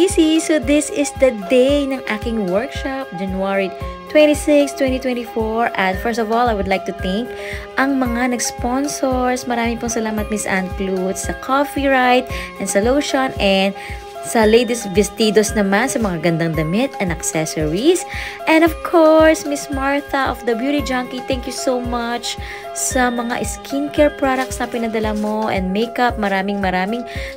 Zizi! So this is the day ng aking workshop, January 26, 2024. And first of all, I would like to thank ang mga nag-sponsors. Maraming pong salamat Miss Ann Clute sa coffee right and sa lotion, and sa ladies vestidos naman sa mga gandang damit and accessories. And of course, Miss Martha of the Beauty Junkie, thank you so much sa mga skincare products na pinadala mo and makeup. Maraming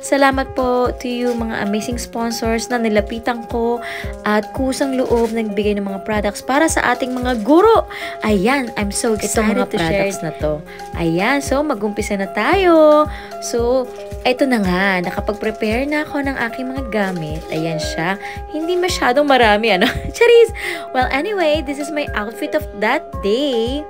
salamat po to you, mga amazing sponsors na nilapitan ko at kusang loob nagbigay ng mga products para sa ating mga guro. Ayan, I'm so excited to share na to. Ayan, so mag-umpisa na tayo. So, ito na nga, nakapag-prepare na ako ng aking mga gamit. Ayan siya. Hindi masyadong marami, ano? Charis! Well, anyway, this is my outfit of that day.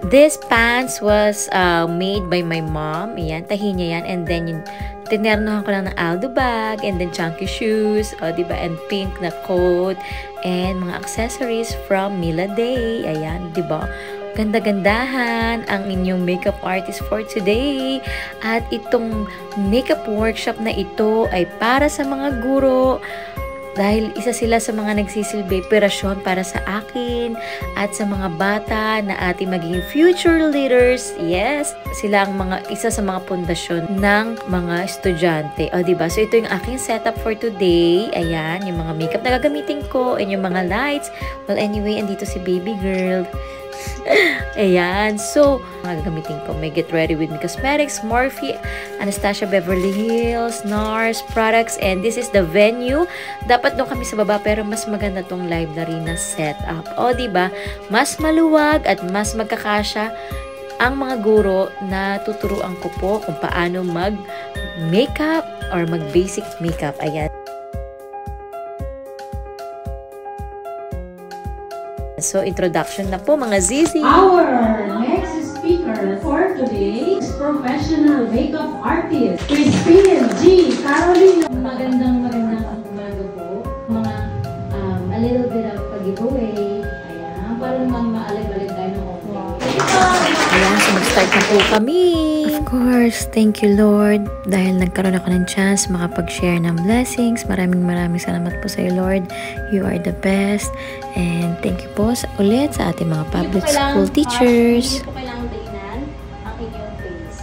This pants was made by my mom. Ayan, tahi niya yan. And then, yung tinernohan ko lang ng Aldo bag. And then, chunky shoes. O, diba? And pink na coat. And mga accessories from Mila Day. Ayan, diba? Ganda-gandahan ang inyong makeup artist for today. At itong makeup workshop na ito ay para sa mga guro. Dahil isa sila sa mga nagsisilbi operasyon para sa akin at sa mga bata na ating magiging future leaders. Yes, sila ang isa sa mga pundasyon ng mga estudyante. O, diba? So, ito yung aking setup for today. Ayan, yung mga makeup na gagamitin ko and yung mga lights. Well, anyway, andito si baby girl. Ayan, so gagamitin ko may Get Ready With Me Cosmetics, Morphe, Anastasia Beverly Hills, NARS products, and this is the venue. Dapat doon kami sa baba pero mas maganda tong library na setup. O, diba? Mas maluwag at mas magkakasya ang mga guro na tuturuan ko po kung paano mag-makeup or mag-basic makeup. Ayan. So, introduction na po mga Zizi. Our next speaker for today is professional makeup artist, Christine G. Caroline. Magandang umaga po. Mga a little bit of pag-giveaway. Ayan, para naman maalig-alig tayo ng okay. Ayan, so mag-start na po kami. Of course, thank you Lord. Dahil nagkaroon ako ng chance makapag-share ng blessings. Maraming salamat po sa iyo Lord. You are the best. And thank you po ulit sa ating mga public school teachers. Hindi po kailangan dahilan ang inyong face.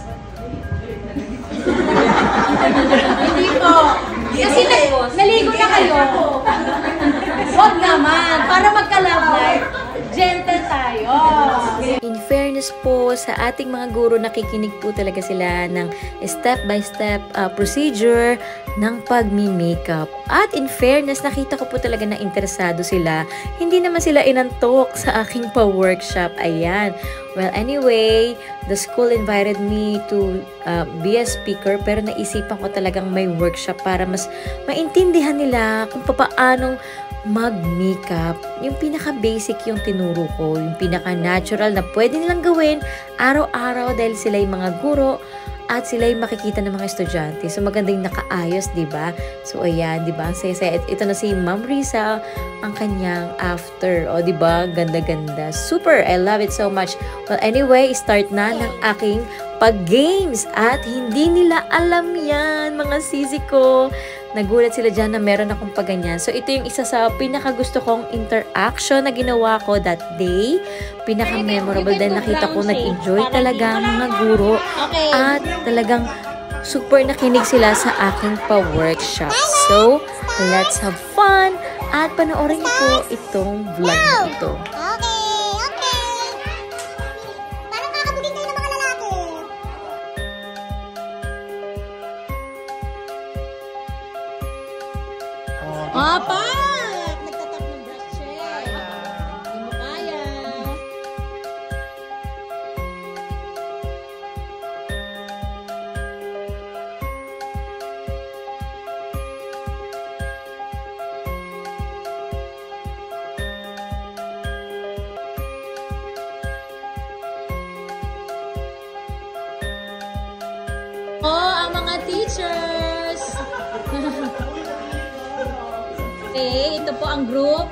Hindi po. Kasi naligo na kayo. Huwag naman. Para magka-love life, gentle tayo. In fairness po sa ating mga guro, nakikinig po talaga sila ng step-by-step procedure ng pag-makeup. At in fairness, nakita ko po talaga na interesado sila. Hindi naman sila inantok sa aking pa-workshop. Ayan. Well, anyway, the school invited me to be a speaker, pero naisipan ko talagang may workshop para mas maintindihan nila kung paanong mag-makeup. Yung pinaka-basic yung tinuro ko, yung pinaka-natural na pwede nilang gawin araw-araw dahil sila yung mga guro at sila yung makikita ng mga estudyante. So, magandang nakaayos, diba? So, ayan, diba? Ang saya-saya. Ito na si Ma'am Risa, ang kanyang after. O, diba? Ganda-ganda. Super! I love it so much. Well, anyway, start na ng aking pag-games. At hindi nila alam yan, mga sisi ko. Nagulat sila dyan na meron akong paganyan. So, ito yung isa sa pinaka-gusto kong interaction na ginawa ko that day. Pinaka-memorable dahil nakita ko nag-enjoy talaga ang mga guro. At talagang super nakinig sila sa aking pa-workshop. So, let's have fun! At panoorin niyo po itong vlog na ito. Apat! Nagtatap ng brush check. Hindi mo kaya. Ang mga teachers! Okay, ito po ang group.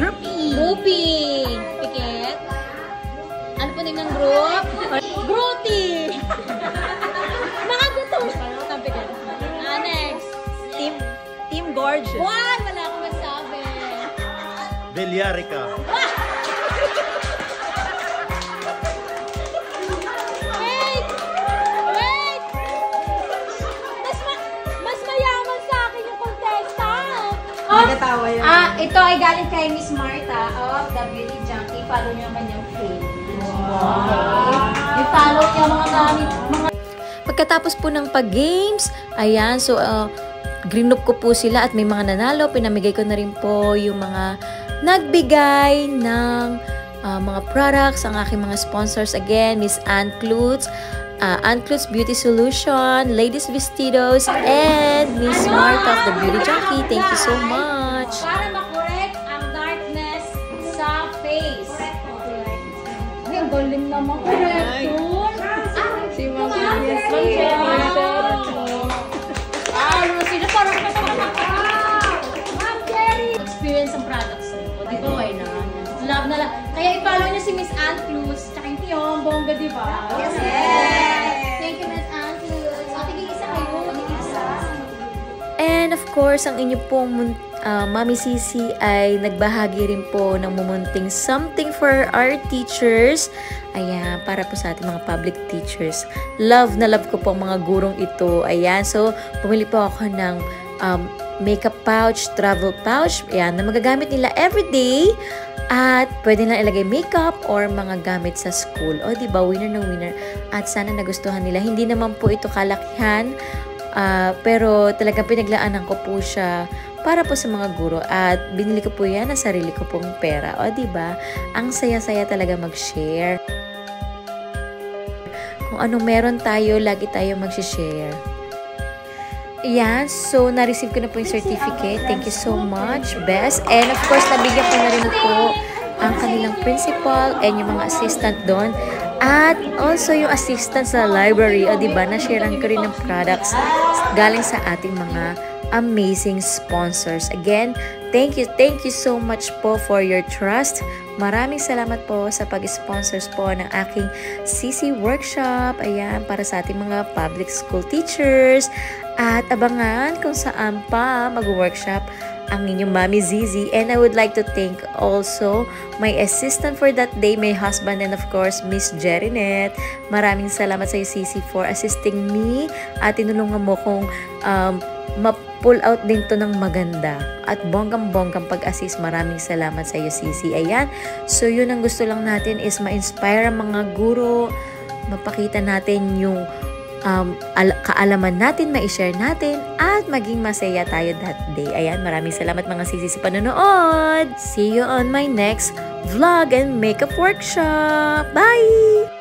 Groupie. Pikit. Ano po name ng group? Groupie. Mga gutom. Pikit. Next. Team. nangyayari ka? Wait! Wait! Mas mayaman sa akin yung contestant. Nagatawa yun. Ito ay galing kay Miss Martha of the Beauty Junkie. Follow niyo ang kanyang page. Okay. I-follow niyo mga gamit. Pagkatapos po ng pag-games, ayan, so grinop ko po sila at may mga nanalo. Pinamigay ko na rin po yung mga nagbigay ng mga products, ang aking mga sponsors. Again, Miss Ann Klutz, Ann Klutz Beauty Solution, Ladies Vestidos, and Miss Martha of the Beauty Junkie. Thank you so much. Para makorek ang darkness sa face. Ay, ang galing naman. Correct. Si Ma'am Sino parang Ma'am Jerry! Experience ang products nito. Di ba, why na? Love na lang. Kaya i-follow niyo si Miss Ann Klutz, tsaka yung Tiyong Bongga, di ba? Yes! Thank you, Miss Ann Klutz. So, tigil-isa kayo. Tigil-isa. And of course, ang inyo pong Mami Sisi ay nagbahagi rin po ng mumunting something for our teachers. Ayan, para po sa ating mga public teachers. Love na love ko po ang mga gurong ito. Ayan, so bumili po ako ng makeup pouch, travel pouch. Ayan, na magagamit nila everyday. At pwede lang ilagay makeup or mga gamit sa school. O, diba, winner na winner. At sana nagustuhan nila. Hindi naman po ito kalakihan. Pero talagang pinaglaanan ko po siya para po sa mga guro at binili ko po yan ng sarili ko pong pera. O, diba? Ang saya-saya talaga mag-share. Kung anong meron tayo, lagi tayo mag-share. Ayan, so na-receive ko na po yung certificate. Thank you so much, Bess. And of course, nabigyan ko na rin po ang kanilang principal and yung mga assistant doon. At also yung assistant sa library. O, diba? Na-sharean ko rin ng products galing sa ating mga amazing sponsors. Again, thank you so much po for your trust. Maraming salamat po sa pag-sponsors po ng aking CC workshop. Ayan, para sa ating mga public school teachers. At abangan kung saan pa mag-workshop ang inyong Mami Zizi. And I would like to thank also my assistant for that day, my husband, and of course, Miss Jerinet. Maraming salamat sa iyo, Sisi, for assisting me. At tinulungan mo kong ma-pull out din to ng maganda. At bonggang-bonggang pag-assist. Maraming salamat sa iyo, Sisi. Ayan. So, yun ang gusto lang natin is ma-inspire ang mga guro. Mapakita natin yung kaalaman natin, ma-share natin, at maging masaya tayo that day. Ayan, maraming salamat mga Sisi sa panonood. See you on my next vlog and makeup workshop. Bye!